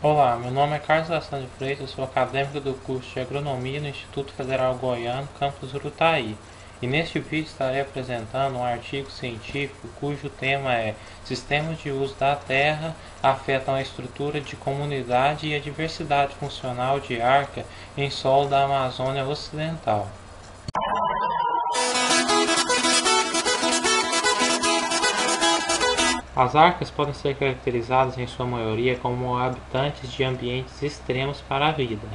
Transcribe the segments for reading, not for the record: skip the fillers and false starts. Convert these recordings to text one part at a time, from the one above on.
Olá, meu nome é Carlos Aslan de Freitas, sou acadêmico do curso de Agronomia no Instituto Federal Goiano, campus Urutaí. E neste vídeo estarei apresentando um artigo científico cujo tema é Sistemas de uso da terra afetam a estrutura de comunidade e a diversidade funcional de arca em solo da Amazônia Ocidental. As arcas podem ser caracterizadas em sua maioria como habitantes de ambientes extremos para a vida.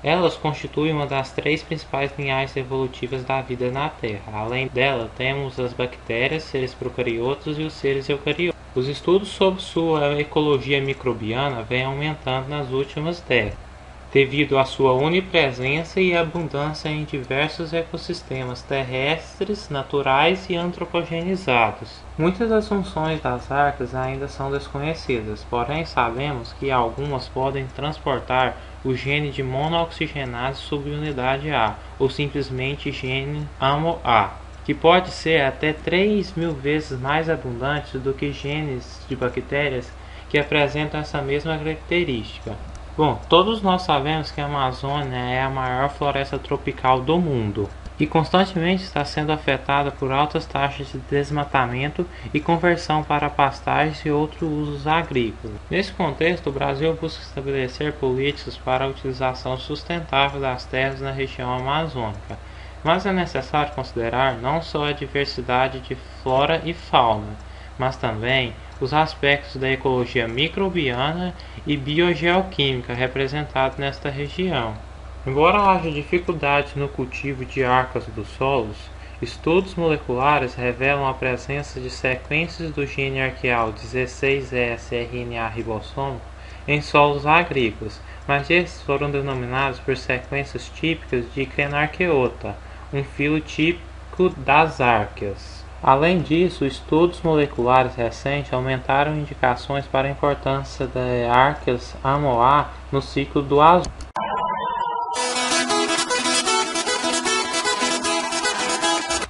Elas constituem uma das três principais linhagens evolutivas da vida na Terra. Além dela, temos as bactérias, seres procariotos e os seres eucariotos. Os estudos sobre sua ecologia microbiana vêm aumentando nas últimas décadas, devido à sua onipresença e abundância em diversos ecossistemas terrestres, naturais e antropogenizados. Muitas das funções das arcas ainda são desconhecidas, porém sabemos que algumas podem transportar o gene de monooxigenase subunidade A, ou simplesmente gene AMO-A, que pode ser até 3.000 vezes mais abundante do que genes de bactérias que apresentam essa mesma característica. Bom, todos nós sabemos que a Amazônia é a maior floresta tropical do mundo e constantemente está sendo afetada por altas taxas de desmatamento e conversão para pastagens e outros usos agrícolas. Nesse contexto, o Brasil busca estabelecer políticas para a utilização sustentável das terras na região amazônica, mas é necessário considerar não só a diversidade de flora e fauna, mas também os aspectos da ecologia microbiana e biogeoquímica representados nesta região. Embora haja dificuldades no cultivo de arcas dos solos, estudos moleculares revelam a presença de sequências do gene arqueal 16S-RNA ribossômico em solos agrícolas, mas esses foram denominados por sequências típicas de Crenarchaeota, um filo típico das árqueas. Além disso, estudos moleculares recentes aumentaram indicações para a importância da arqueas AMO-A no ciclo do azoto.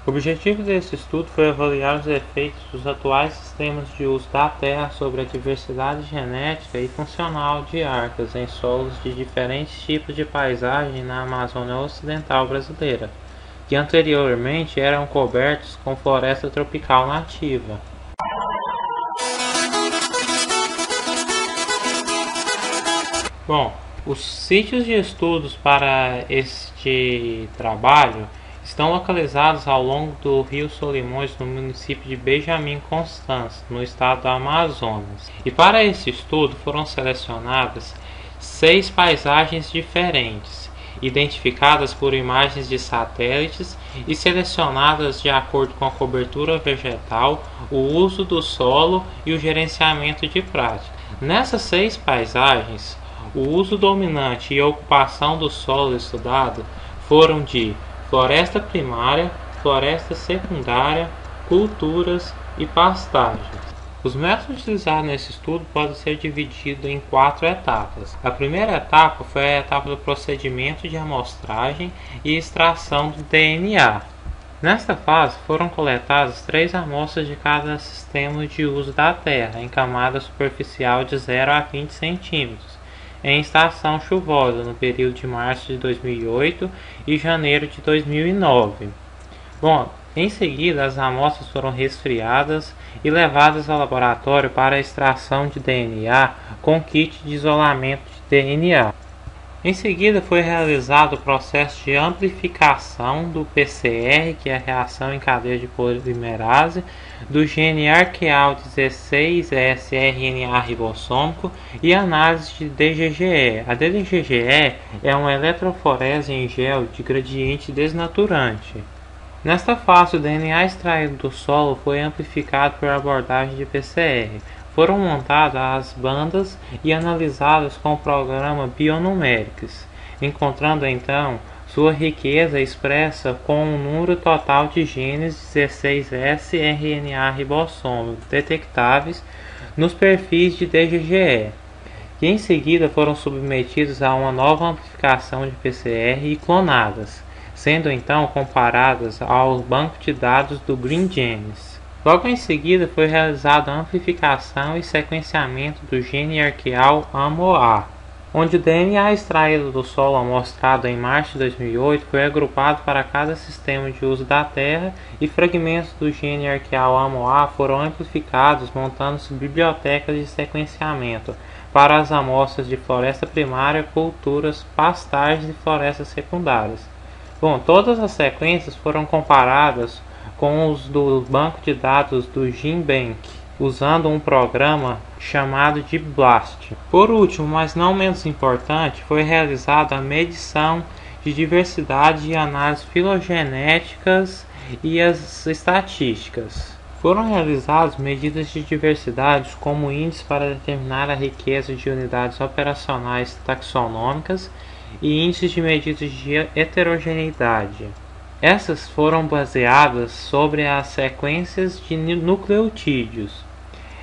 O objetivo desse estudo foi avaliar os efeitos dos atuais sistemas de uso da terra sobre a diversidade genética e funcional de arcas em solos de diferentes tipos de paisagem na Amazônia Ocidental brasileira, que anteriormente eram cobertos com floresta tropical nativa. Bom, os sítios de estudos para este trabalho estão localizados ao longo do Rio Solimões, no município de Benjamin Constant, no estado do Amazonas. E para esse estudo foram selecionadas 6 paisagens diferentes, identificadas por imagens de satélites e selecionadas de acordo com a cobertura vegetal, o uso do solo e o gerenciamento de prática. Nessas 6 paisagens, o uso dominante e a ocupação do solo estudado foram de floresta primária, floresta secundária, culturas e pastagens. Os métodos utilizados nesse estudo podem ser divididos em 4 etapas. A primeira etapa foi a etapa do procedimento de amostragem e extração do DNA. Nesta fase foram coletadas 3 amostras de cada sistema de uso da terra, em camada superficial de 0 a 20 centímetros, em estação chuvosa, no período de março de 2008 e janeiro de 2009. Bom, em seguida, as amostras foram resfriadas e levadas ao laboratório para a extração de DNA com kit de isolamento de DNA. Em seguida, foi realizado o processo de amplificação do PCR, que é a reação em cadeia de polimerase, do gene arqueal 16S-RNA ribossômico e análise de DGGE. A DGGE é uma eletroforese em gel de gradiente desnaturante. Nesta fase, o DNA extraído do solo foi amplificado por abordagem de PCR. Foram montadas as bandas e analisadas com o programa Bionumerics, encontrando então sua riqueza expressa com um número total de genes 16S-RNA ribossômico detectáveis nos perfis de DGGE, que em seguida foram submetidos a uma nova amplificação de PCR e clonadas, sendo então comparadas ao banco de dados do Green Genes. Logo em seguida foi realizada a amplificação e sequenciamento do gene arqueal AMO-A. onde o DNA extraído do solo amostrado em março de 2008 foi agrupado para cada sistema de uso da terra e fragmentos do gene arqueal AMOA foram amplificados, montando-se bibliotecas de sequenciamento para as amostras de floresta primária, culturas, pastagens e florestas secundárias. Bom, todas as sequências foram comparadas com os do banco de dados do GenBank, usando um programa chamado de BLAST. Por último, mas não menos importante, foi realizada a medição de diversidade e análises filogenéticas e as estatísticas. Foram realizadas medidas de diversidade como índices para determinar a riqueza de unidades operacionais taxonômicas e índices de medidas de heterogeneidade. Essas foram baseadas sobre as sequências de nucleotídeos.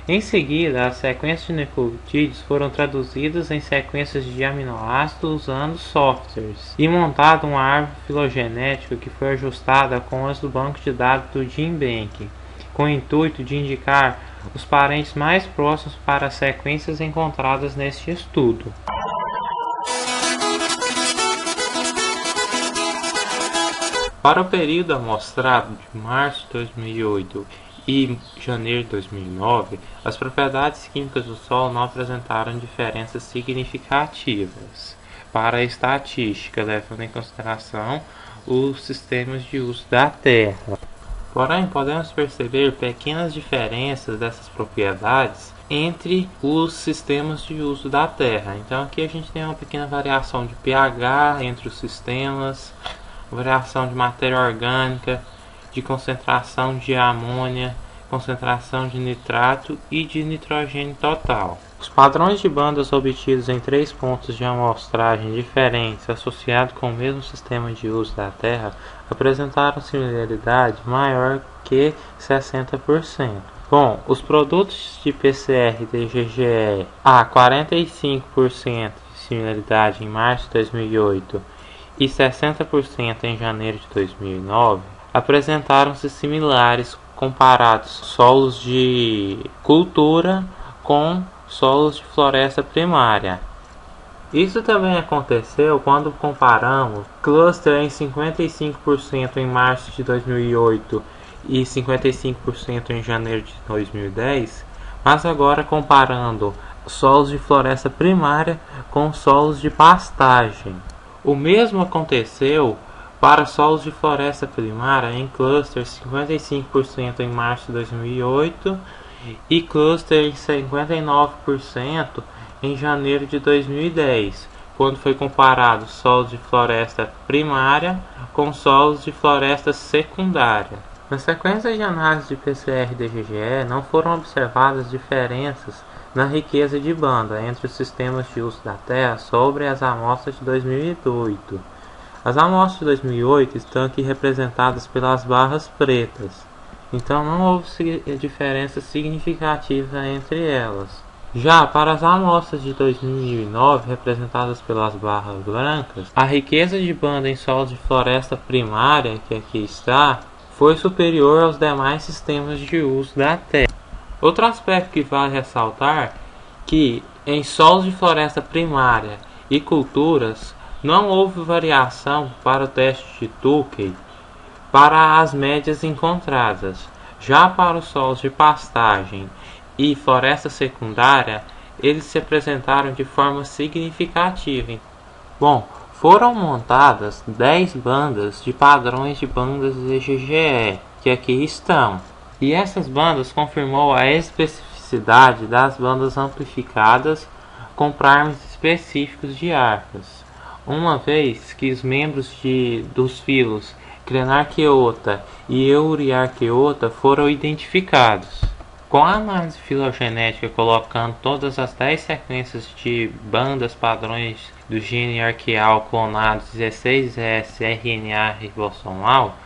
Em seguida, as sequências de nucleotídeos foram traduzidas em sequências de aminoácidos usando softwares e montada uma árvore filogenética que foi ajustada com as do banco de dados do GenBank, com o intuito de indicar os parentes mais próximos para as sequências encontradas neste estudo. Para o período amostrado de março de 2008 e janeiro de 2009, as propriedades químicas do solo não apresentaram diferenças significativas para a estatística, levando em consideração os sistemas de uso da terra. Porém, podemos perceber pequenas diferenças dessas propriedades entre os sistemas de uso da terra. Então aqui a gente tem uma pequena variação de pH entre os sistemas, variação de matéria orgânica, de concentração de amônia, concentração de nitrato e de nitrogênio total. Os padrões de bandas obtidos em 3 pontos de amostragem diferentes associados com o mesmo sistema de uso da Terra apresentaram similaridade maior que 60%. Bom, os produtos de PCR-DGGE a 45% de similaridade em março de 2008 e 60% em janeiro de 2009 apresentaram-se similares comparados solos de cultura com solos de floresta primária. Isso também aconteceu quando comparamos cluster em 55% em março de 2008 e 55% em janeiro de 2010, mas agora comparando solos de floresta primária com solos de pastagem. O mesmo aconteceu para solos de floresta primária em cluster 55% em março de 2008 e cluster em 59% em janeiro de 2010, quando foi comparado solos de floresta primária com solos de floresta secundária. Na sequência de análise de PCR-DGGE não foram observadas diferenças na riqueza de banda entre os sistemas de uso da Terra sobre as amostras de 2008. As amostras de 2008 estão aqui representadas pelas barras pretas, então não houve diferença significativa entre elas. Já para as amostras de 2009, representadas pelas barras brancas, a riqueza de banda em solos de floresta primária, que aqui está, foi superior aos demais sistemas de uso da Terra. Outro aspecto que vale ressaltar que em solos de floresta primária e culturas não houve variação para o teste de Tukey para as médias encontradas. Já para os solos de pastagem e floresta secundária, eles se apresentaram de forma significativa. Bom, foram montadas 10 bandas de padrões de bandas DGGE, que aqui estão. E essas bandas confirmou a especificidade das bandas amplificadas com primes específicos de arcas, uma vez que os membros dos filos Crenarchaeota e Euriarchaeota foram identificados. Com a análise filogenética colocando todas as 10 sequências de bandas padrões do gene arqueal clonados 16S RNA ribosomal,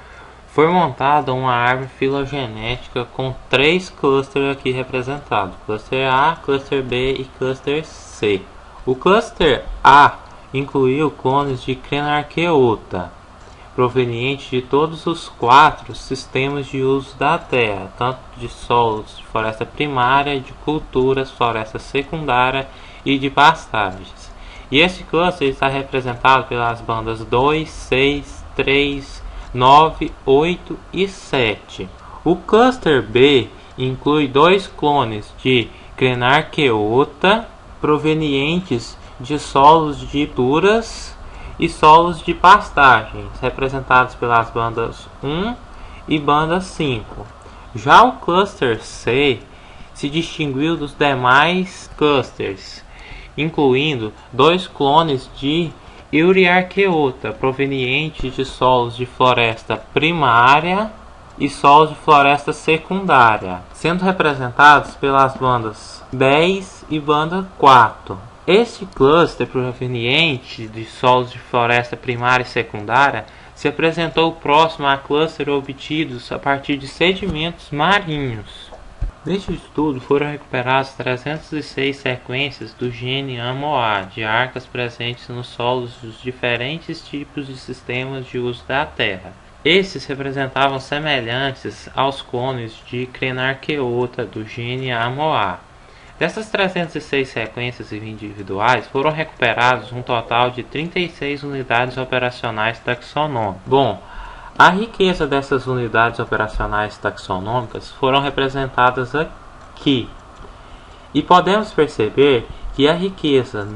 foi montada uma árvore filogenética com 3 clusters aqui representados, cluster A, cluster B e cluster C. O cluster A incluiu clones de Crenarchaeota, provenientes de todos os 4 sistemas de uso da Terra, tanto de solos de floresta primária, de culturas, floresta secundária e de pastagens. E esse cluster está representado pelas bandas 2, 6, 3, 9, 8 e 7. O cluster B inclui dois clones de Crenarchaeota provenientes de solos de culturas e solos de pastagens, representados pelas bandas 1 e banda 5. Já o cluster C se distinguiu dos demais clusters, incluindo dois clones de Euryarchaeota provenientes de solos de floresta primária e solos de floresta secundária, sendo representados pelas bandas 10 e banda 4. Este cluster proveniente de solos de floresta primária e secundária se apresentou próximo a cluster obtidos a partir de sedimentos marinhos. Neste estudo foram recuperadas 306 sequências do gene AMOA de arcas presentes nos solos dos diferentes tipos de sistemas de uso da Terra. Esses representavam semelhantes aos clones de Crenarchaeota do gene AMOA. Dessas 306 sequências individuais, foram recuperados um total de 36 unidades operacionais taxonômicas. Bom, a riqueza dessas unidades operacionais taxonômicas foram representadas aqui. E podemos perceber que a riqueza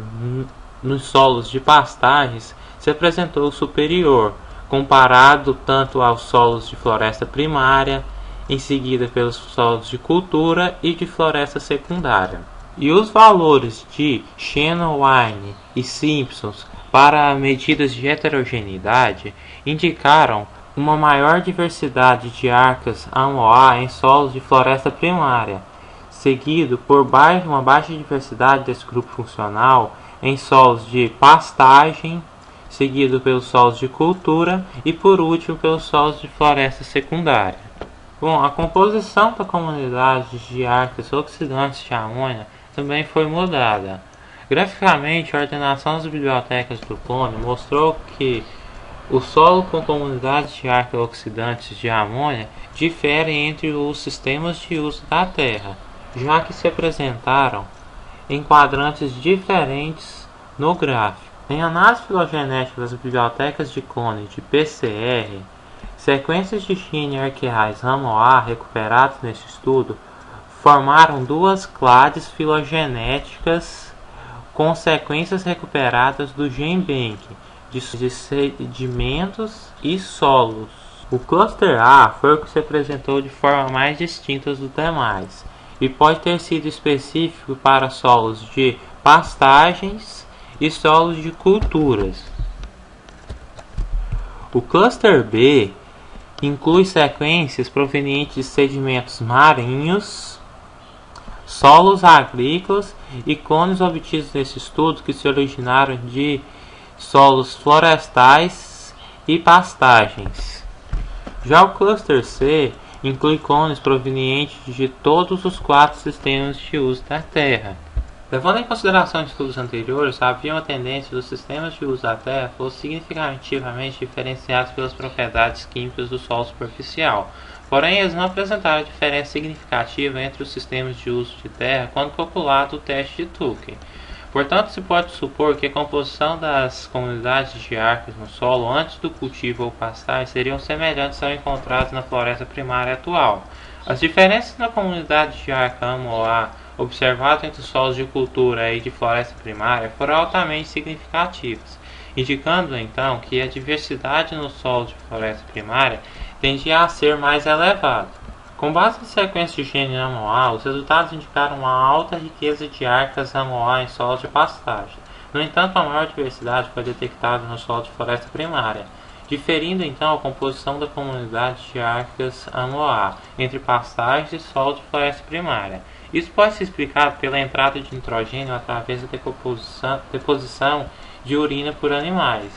nos solos de pastagens se apresentou superior, comparado tanto aos solos de floresta primária, em seguida pelos solos de cultura e de floresta secundária. E os valores de Shannon-Wine e Simpsons para medidas de heterogeneidade indicaram uma maior diversidade de arcas AMOA em solos de floresta primária, seguido por uma baixa diversidade desse grupo funcional em solos de pastagem, seguido pelos solos de cultura e por último pelos solos de floresta secundária. Bom, a composição da comunidade de arcas oxidantes de amônia também foi mudada. Graficamente, a ordenação das bibliotecas do clone mostrou que o solo com comunidades de arcas oxidantes de amônia difere entre os sistemas de uso da Terra, já que se apresentaram em quadrantes diferentes no gráfico. Em análise filogenética das bibliotecas de clone de PCR, sequências de gene arqueais AMOA recuperadas neste estudo formaram duas clades filogenéticas com sequências recuperadas do GenBank de sedimentos e solos. O cluster A foi o que se apresentou de forma mais distinta dos demais e pode ter sido específico para solos de pastagens e solos de culturas. O cluster B inclui sequências provenientes de sedimentos marinhos, solos agrícolas e clones obtidos nesse estudo que se originaram de solos florestais e pastagens. Já o cluster C inclui clones provenientes de todos os 4 sistemas de uso da Terra. Levando em consideração estudos anteriores, havia uma tendência dos sistemas de uso da Terra fossem significativamente diferenciados pelas propriedades químicas do solo superficial. Porém, eles não apresentaram diferença significativa entre os sistemas de uso de terra quando calculado o teste de Tukey. Portanto, se pode supor que a composição das comunidades de arcas no solo antes do cultivo ou pastagem seriam semelhantes ao encontradas na floresta primária atual. As diferenças na comunidade de arca AMOA observadas entre os solos de cultura e de floresta primária foram altamente significativas, indicando então que a diversidade nos solos de floresta primária tendia a ser mais elevada. Com base em sequências de gene AMOA, os resultados indicaram uma alta riqueza de arcas AMOA em solos de pastagem. No entanto, a maior diversidade foi detectada no solo de floresta primária, diferindo então a composição da comunidade de arcas AMOA entre pastagens e solo de floresta primária. Isso pode ser explicado pela entrada de nitrogênio através da deposição de urina por animais.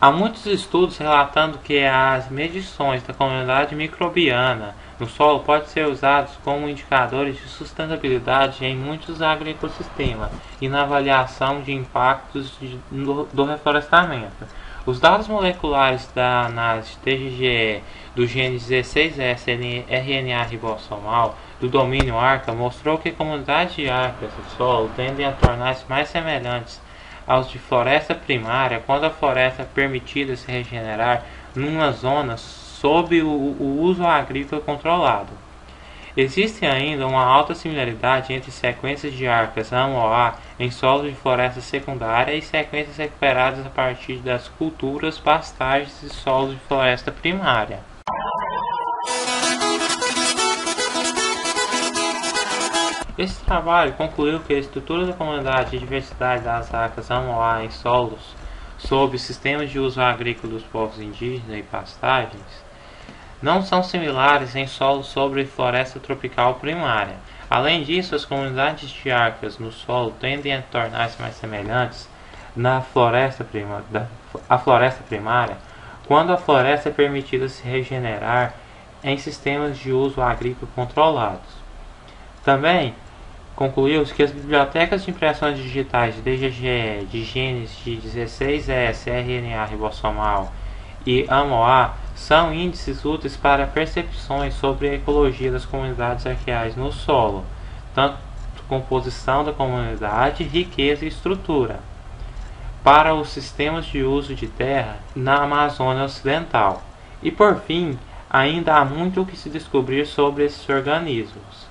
Há muitos estudos relatando que as medições da comunidade microbiana no solo podem ser usados como indicadores de sustentabilidade em muitos agroecossistemas e na avaliação de impactos do reflorestamento. Os dados moleculares da análise TGGE do gene 16S RNA ribossomal do domínio ARCA mostrou que comunidades de arcas do solo tendem a tornar-se mais semelhantes aos de floresta primária quando a floresta é permitida se regenerar numa zona sob o uso agrícola controlado. Existe ainda uma alta similaridade entre sequências de arcas AMOA em solos de floresta secundária e sequências recuperadas a partir das culturas, pastagens e solos de floresta primária. Esse trabalho concluiu que a estrutura da comunidade e a diversidade das arcas AMOA em solos sob sistemas de uso agrícola dos povos indígenas e pastagens não são similares em solos sobre floresta tropical primária. Além disso, as comunidades de arcas no solo tendem a tornar-se mais semelhantes à floresta primária quando a floresta é permitida se regenerar em sistemas de uso agrícola controlados. Também concluiu-se que as bibliotecas de impressões digitais de DGGE, de genes de 16S, RNA ribossomal e AMOA são índices úteis para percepções sobre a ecologia das comunidades arqueais no solo, tanto composição da comunidade, riqueza e estrutura, para os sistemas de uso de terra na Amazônia Ocidental. E por fim, ainda há muito o que se descobrir sobre esses organismos,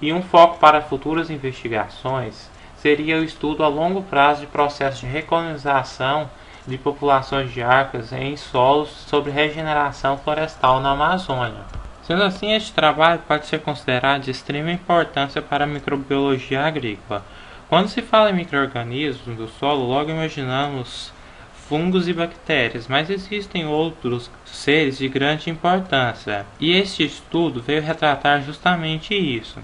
e um foco para futuras investigações seria o estudo a longo prazo de processos de recolonização de populações de arcas em solos sobre regeneração florestal na Amazônia. Sendo assim, este trabalho pode ser considerado de extrema importância para a microbiologia agrícola. Quando se fala em micro-organismos do solo, logo imaginamos fungos e bactérias, mas existem outros seres de grande importância, e este estudo veio retratar justamente isso.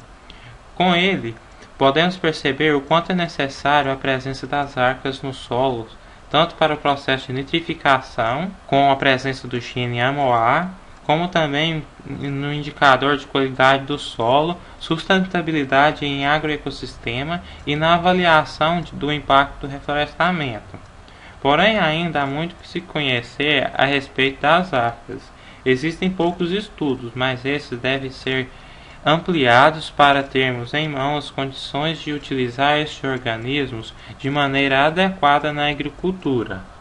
Com ele, podemos perceber o quanto é necessário a presença das arcas no solo, tanto para o processo de nitrificação, com a presença do gene AMOA, como também no indicador de qualidade do solo, sustentabilidade em agroecossistema e na avaliação do impacto do reflorestamento. Porém, ainda há muito que se conhecer a respeito das arcas. Existem poucos estudos, mas esses devem ser ampliados para termos em mãos as condições de utilizar estes organismos de maneira adequada na agricultura.